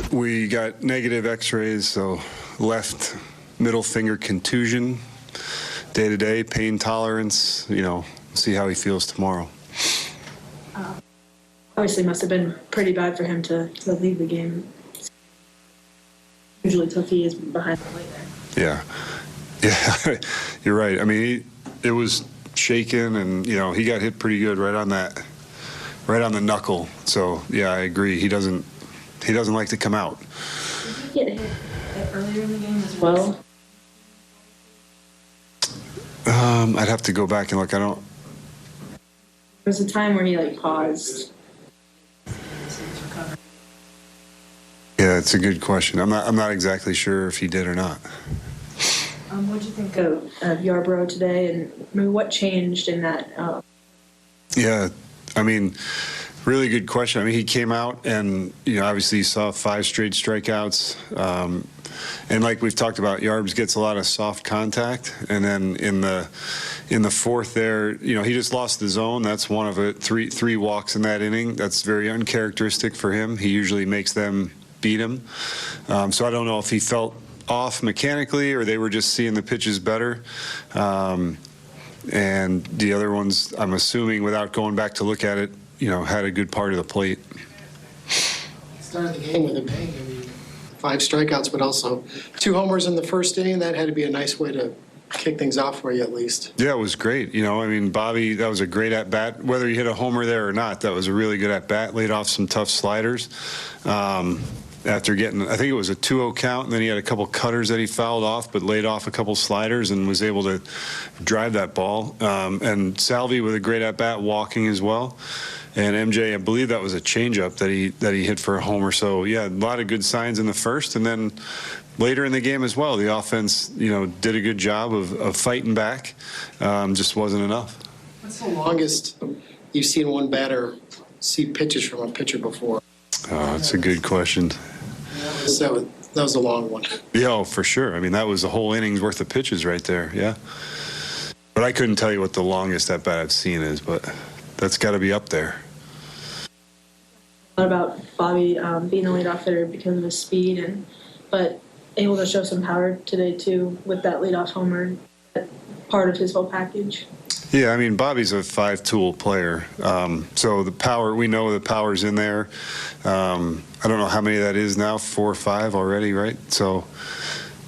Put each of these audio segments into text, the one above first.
We got negative x-rays, so left middle finger contusion, day-to-day, pain tolerance, see how he feels tomorrow. Obviously must have been pretty bad for him to leave the game. Usually tough he is behind the plate there. Yeah, you're right. I mean, it was shaken, and he got hit pretty good right on the knuckle. So yeah, I agree. He doesn't like to come out. Did he get hit earlier in the game as well? I'd have to go back and look. There was a time where he paused. Yeah, it's a good question. I'm not exactly sure if he did or not. What did you think of Yarborough today, and maybe what changed in that? Yeah, I mean, really good question. I mean, he came out and obviously he saw 5 straight strikeouts, and like we've talked about, Yarbs gets a lot of soft contact, and then in the fourth there, he just lost the zone. That's one of it. Three walks in that inning. That's very uncharacteristic for him. He usually makes them beat him. So I don't know if he felt off mechanically or they were just seeing the pitches better. And the other ones, I'm assuming, without going back to look at it, had a good part of the plate. Started the game with a bang. I mean, 5 strikeouts, but also 2 homers in the first inning. That had to be a nice way to kick things off for you, at least. Yeah, it was great. I mean, Bobby, that was a great at-bat. Whether he hit a homer there or not, that was a really good at-bat. Laid off some tough sliders. After getting, I think it was a 2-0 count, and then he had a couple cutters that he fouled off, but laid off a couple sliders and was able to drive that ball. And Salvy with a great at-bat, walking as well. And MJ, I believe that was a changeup that he hit for a homer. So yeah, a lot of good signs in the first, and then later in the game as well, the offense, did a good job of fighting back. Just wasn't enough. What's the longest you've seen one batter see pitches from a pitcher before? Oh, that's a good question. That was a long one. Yeah, oh, for sure. I mean, that was a whole inning's worth of pitches right there. Yeah. But I couldn't tell you what the longest at bat I've seen is, but that's got to be up there. A lot about Bobby being a leadoff hitter because of his speed, but able to show some power today too with that leadoff homer. Part of his whole package. Yeah, I mean, Bobby's a 5-tool player. So the power, we know the power's in there. I don't know how many that is now, 4 or 5 already, right? So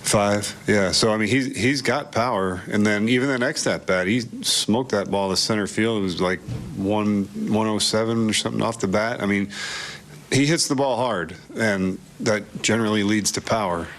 5, yeah. So, I mean, he's got power. And then even the next at-bat, he smoked that ball to center field. It was like 107 or something off the bat. I mean, he hits the ball hard, and that generally leads to power.